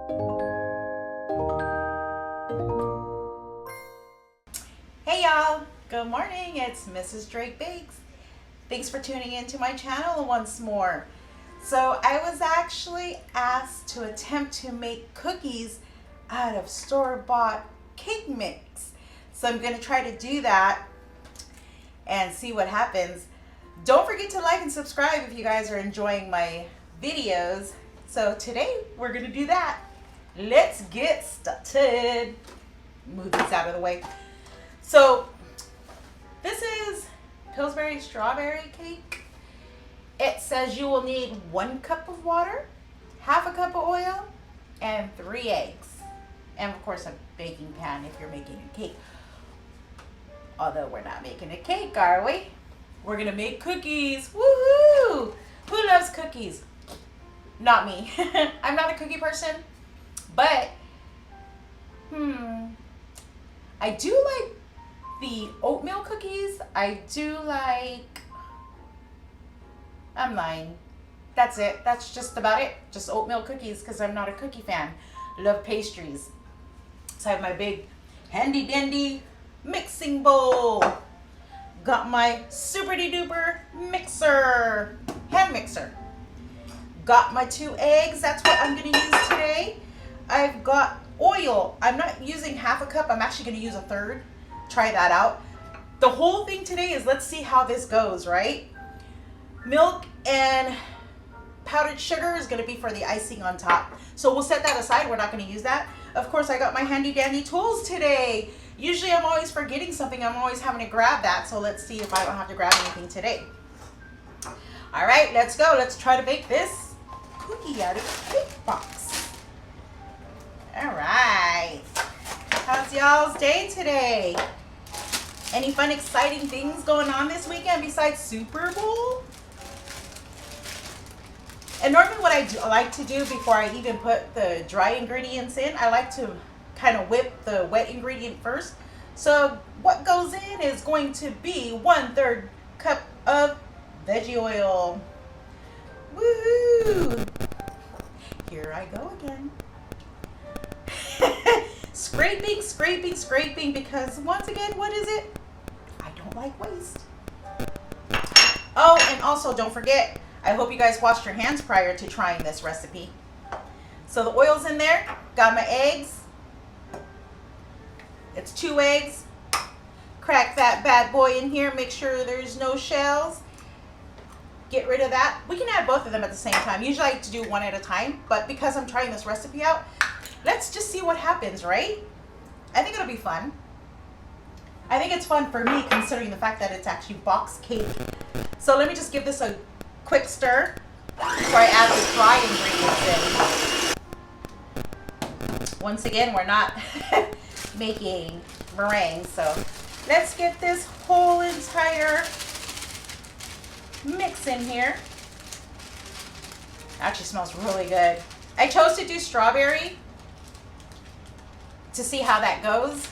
Hey y'all, good morning. It's Mrs. Drake Bakes. Thanks for tuning into my channel once more. So I was actually asked to attempt to make cookies out of store-bought cake mix. So I'm going to try to do that and see what happens. Don't forget to like and subscribe if you guys are enjoying my videos. So today we're going to do that. Let's get started. Move these out of the way. So this is Pillsbury strawberry cake. It says you will need 1 cup of water, half a cup of oil, and 3 eggs. And of course a baking pan if you're making a cake. Although we're not making a cake, are we? We're gonna make cookies. Woohoo! Who loves cookies? Not me. I'm not a cookie person, but I do like the oatmeal cookies. I do like, I'm lying. That's it. That's just about it. Just oatmeal cookies because I'm not a cookie fan. Love pastries. So I have my big handy dandy mixing bowl. Got my super duper mixer, hand mixer. Got my 2 eggs. That's what I'm going to use today. I've got oil. I'm not using half a cup. I'm actually going to use a third. Try that out. The whole thing today is let's see how this goes, right? Milk and powdered sugar is going to be for the icing on top. So we'll set that aside. We're not going to use that. Of course, I got my handy dandy tools today. Usually I'm always forgetting something. I'm always having to grab that. So let's see if I don't have to grab anything today. All right, let's go. Let's try to bake this cookie out of the cake box. All right. How's y'all's day today? Any fun, exciting things going on this weekend besides Super Bowl? And normally what I like to do before I even put the dry ingredients in, I like to kind of whip the wet ingredient first. So what goes in is going to be 1/3 cup of veggie oil. Woohoo! Here I go again. Scraping, scraping, scraping, because once again, what is it? I don't like waste. Oh, and also don't forget, I hope you guys washed your hands prior to trying this recipe. So the oil's in there, got my eggs. It's 2 eggs. Crack that bad boy in here, make sure there's no shells. Get rid of that. We can add both of them at the same time. Usually I like to do one at a time, but because I'm trying this recipe out, let's just see what happens, right? I think it'll be fun. I think it's fun for me considering the fact that it's actually box cake. So let me just give this a quick stir before I add the dry ingredients in. Once again, we're not making meringue, so let's get this whole entire mix in here. Actually smells really good. I chose to do strawberry to see how that goes.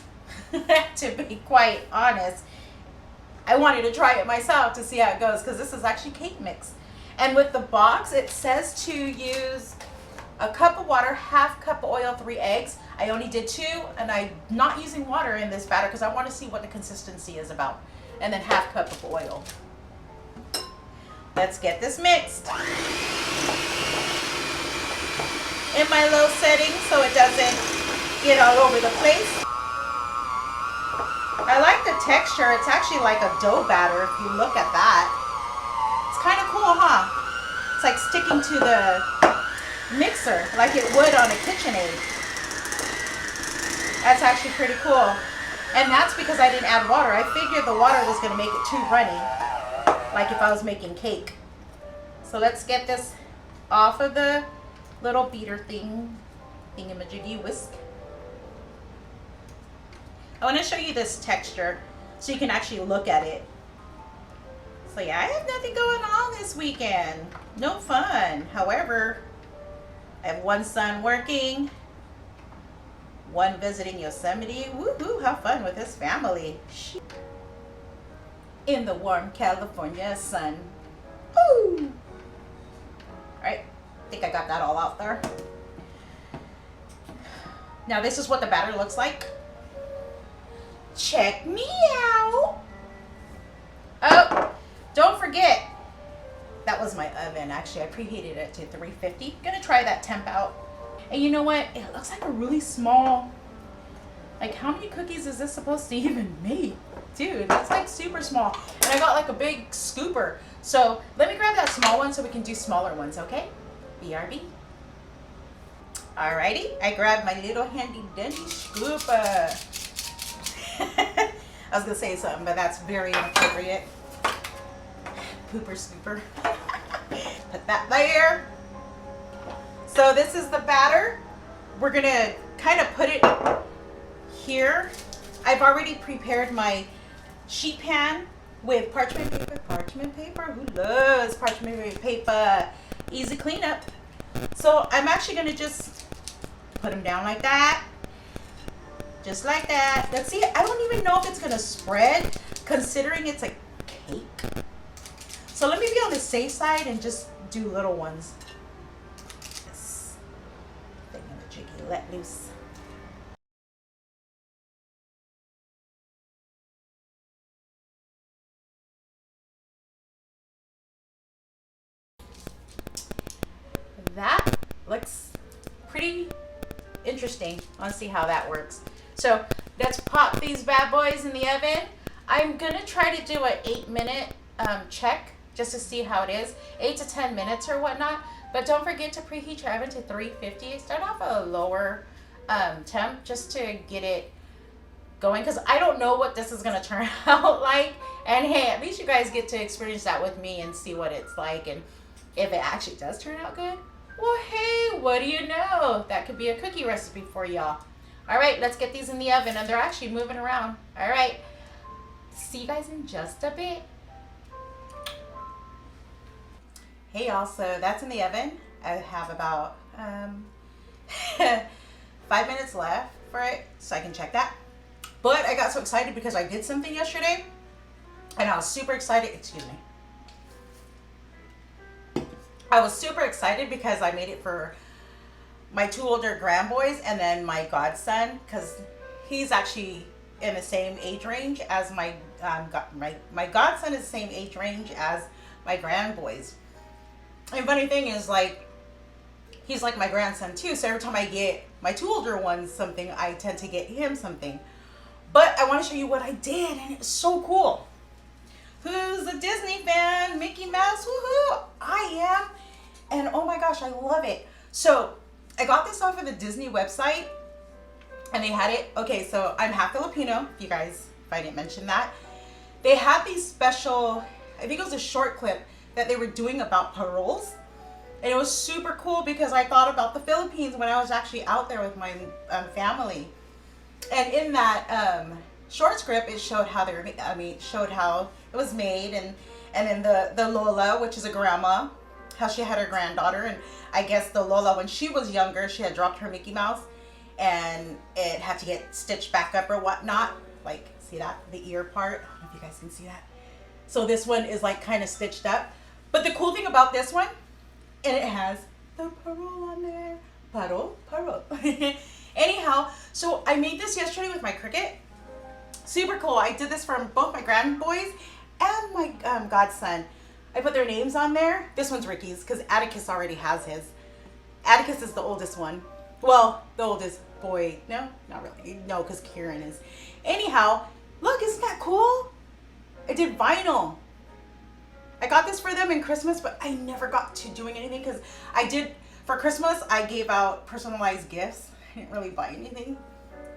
To be quite honest, I wanted to try it myself to see how it goes because this is actually cake mix. And with the box, it says to use a cup of water, half cup of oil, 3 eggs. I only did 2, and I'm not using water in this batter because I want to see what the consistency is about. And then half cup of oil. Let's get this mixed in my low setting so it doesn't get all over the place. I like the texture. It's actually like a dough batter if you look at that. It's kind of cool, huh? It's like sticking to the mixer like it would on a KitchenAid. That's actually pretty cool. And that's because I didn't add water. I figured the water was going to make it too runny, like if I was making cake. So let's get this off of the little beater thingamajiggy whisk. I want to show you this texture so you can actually look at it. So yeah, I have nothing going on this weekend. No fun. However, I have one son working, one visiting Yosemite. Woohoo, have fun with his family. In the warm California sun. Woo! Alright, I think I got that all out there. Now this is what the batter looks like. Check me out. Oh, don't forget, that was my oven. Actually, I preheated it to 350. Gonna try that temp out. And you know what? It looks like a really small, like how many cookies is this supposed to even make? Dude, that's like super small. And I got like a big scooper. So let me grab that small one so we can do smaller ones, okay? BRB. Alrighty, I grabbed my little handy dandy scooper. I was gonna say something, but that's very inappropriate. Pooper scooper. Put that there. So this is the batter. We're gonna kind of put it here. I've already prepared my sheet pan with parchment paper. Parchment paper? Who loves parchment paper? Easy cleanup. So I'm actually gonna just put them down like that. Just like that. Let's see, I don't even know if it's gonna spread considering it's a cake. So let me be on the safe side and just do little ones. This thingamajiggy let loose. That looks pretty interesting. Let's see how that works. So let's pop these bad boys in the oven. I'm gonna try to do an 8-minute check just to see how it is, 8 to 10 minutes or whatnot. But don't forget to preheat your oven to 350. Start off a lower temp just to get it going, because I don't know what this is gonna turn out like. And hey, at least you guys get to experience that with me and see what it's like. And if it actually does turn out good, well, hey, what do you know? That could be a cookie recipe for y'all. All right, let's get these in the oven. And they're actually moving around. All right, see you guys in just a bit. Hey y'all, so that's in the oven. I have about 5 minutes left for it, so I can check that. But I got so excited because I did something yesterday, and I was super excited. Excuse me. I was super excited because I made it for my 2 older grandboys and then my godson, because he's actually in the same age range as my godson is the same age range as my grandboys. And funny thing is, like, he's like my grandson too. So every time I get my 2 older ones something, I tend to get him something. But I want to show you what I did, and it's so cool. Who's a Disney fan? Mickey Mouse, woohoo! I am. And oh my gosh, I love it. So I got this off of the Disney website, and they had it. Okay, so I'm half Filipino, if I didn't mention that. They had these special, I think it was a short clip that they were doing about paroles. And it was super cool because I thought about the Philippines when I was actually out there with my family. And in that short script, it showed how they were, showed how it was made, and then the Lola, which is a grandma, how she had her granddaughter, and I guess the Lola, when she was younger, she had dropped her Mickey Mouse, and it had to get stitched back up or whatnot. Like, see that? The ear part. I don't know if you guys can see that. So this one is like kind of stitched up. But the cool thing about this one, and it has the parole on there. Parole. Anyhow, so I made this yesterday with my Cricut. Super cool. I did this for both my grandboys and my godson. I put their names on there. This one's Ricky's because Atticus already has his. Atticus is the oldest one. Well, the oldest boy. No, not really. No, because Kieran is. Anyhow, look, isn't that cool? I did vinyl. I got this for them in Christmas, but I never got to doing anything because I did, for Christmas, I gave out personalized gifts. I didn't really buy anything.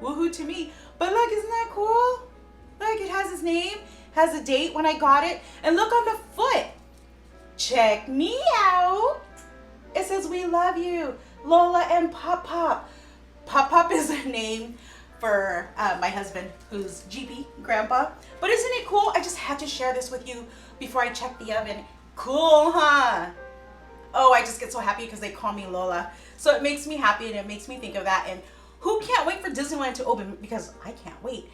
Woohoo to me. But look, isn't that cool? Look, it has his name, has a date when I got it, and look on the foot. Check me out. It says, "We love you, Lola and Pop Pop." Pop Pop is a name for my husband, who's GP, Grandpa. But isn't it cool? I just had to share this with you before I check the oven. Cool, huh? Oh, I just get so happy because they call me Lola. So it makes me happy, and it makes me think of that. And who can't wait for Disneyland to open? Because I can't wait.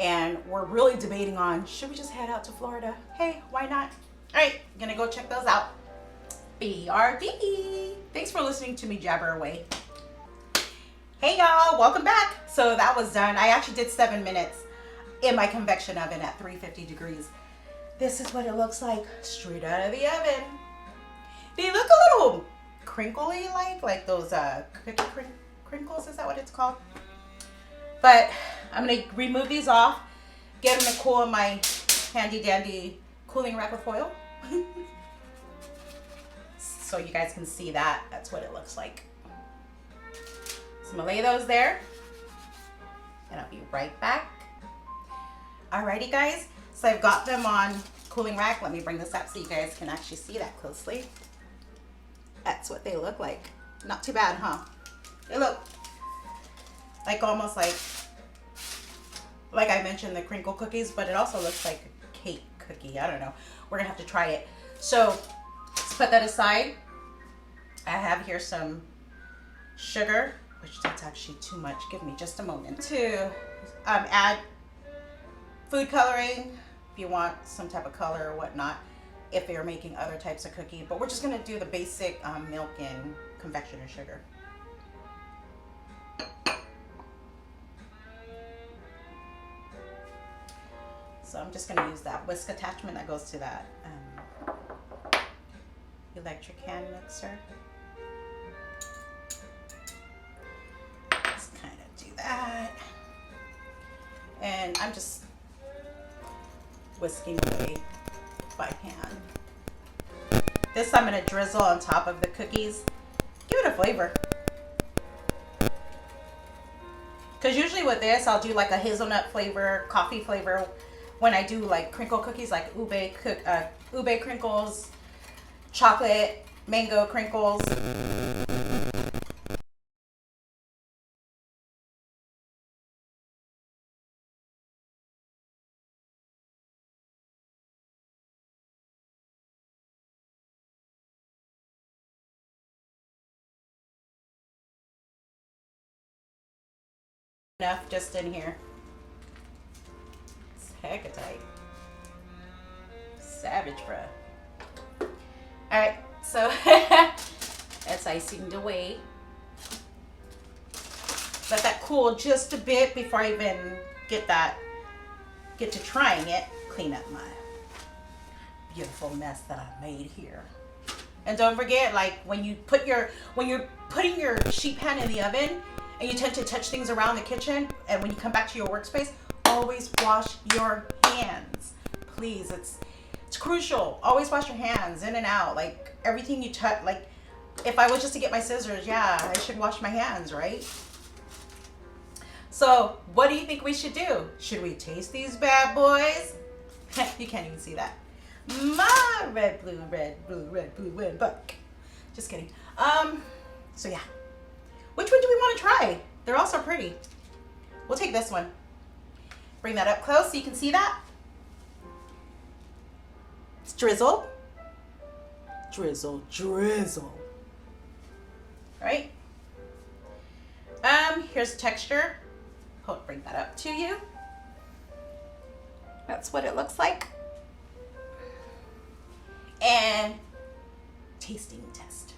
And we're really debating on, should we just head out to Florida? Hey, why not? All right, gonna go check those out. BRB. Thanks for listening to me jabber away. Hey y'all, welcome back. So that was done. I actually did 7 minutes in my convection oven at 350 degrees. This is what it looks like straight out of the oven. They look a little crinkly like those cookie crinkles, is that what it's called? But I'm gonna remove these off, get them to cool in my handy dandy cooling rack with foil. So you guys can see that. That's what it looks like. So I'm gonna lay those there and I'll be right back. Alrighty guys, so I've got them on cooling rack. Let me bring this up so you guys can actually see that closely. That's what they look like. Not too bad, huh? They look like almost like I mentioned the crinkle cookies, but it also looks like a cake cookie. I don't know. We're gonna have to try it. So let's put that aside. I have here some sugar, which that's actually too much. Give me just a moment to add food coloring if you want some type of color or whatnot, if you're making other types of cookie. But we're just gonna do the basic milk and confectioner sugar. So I'm just gonna use that whisk attachment that goes to that electric hand mixer. Just kind of do that. And I'm just whisking away by hand. This I'm gonna drizzle on top of the cookies. Give it a flavor. Because usually with this, I'll do like a hazelnut flavor, coffee flavor. When I do like crinkle cookies, like ube crinkles, chocolate, mango crinkles. Enough just in here. It's hecka tight. Savage, bruh. Alright, so that's icing away. Let that cool just a bit before I even get to trying it. Clean up my beautiful mess that I made here. And don't forget, like when you're putting your sheet pan in the oven and you tend to touch things around the kitchen, and when you come back to your workspace, always wash your hands. Please, it's crucial. Always wash your hands in and out. Like everything you touch, like if I was just to get my scissors, yeah, I should wash my hands, right? So what do you think we should do? Should we taste these bad boys? You can't even see that. My red, blue, red buck. Just kidding. So yeah. Which one do we want to try? They're all so pretty. We'll take this one. Bring that up close so you can see that. It's drizzle. Drizzle, drizzle. Right? Here's the texture. I'll bring that up to you. That's what it looks like. And tasting test.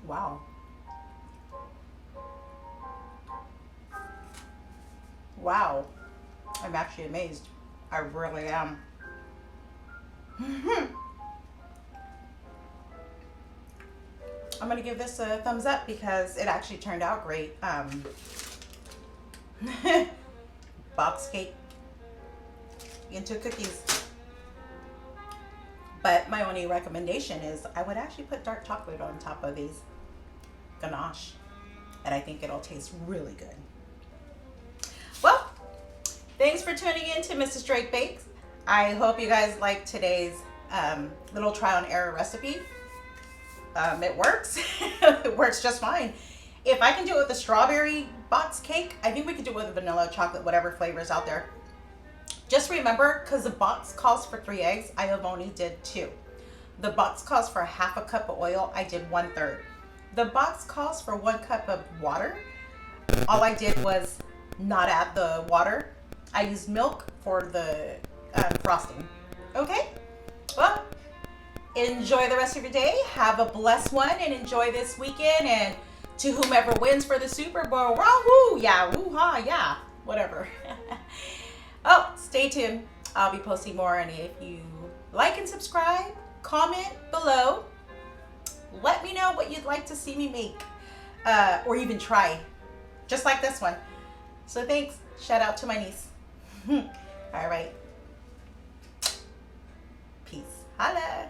Wow. Wow. I'm actually amazed. I really am. I'm gonna give this a thumbs up because it actually turned out great. Box cake into cookies. But my only recommendation is I would actually put dark chocolate on top of these ganache, and I think it'll taste really good. Well, thanks for tuning in to Mrs. Drake Bakes. I hope you guys liked today's little trial and error recipe. It works. It works just fine. If I can do it with a strawberry box cake, I think we can do it with vanilla, chocolate, whatever flavors out there. Just remember, because the box calls for 3 eggs, I have only did 2. The box calls for half a cup of oil, I did 1/3. The box calls for 1 cup of water. All I did was not add the water. I use milk for the frosting. Okay? Well, enjoy the rest of your day. Have a blessed one and enjoy this weekend. And to whomever wins for the Super Bowl, wahoo, yeah, woo-ha, yeah, whatever. Oh, stay tuned. I'll be posting more. And if you like and subscribe, comment below. Let me know what you'd like to see me make or even try, just like this one. So thanks. Shout out to my niece. All right. Peace. Holla.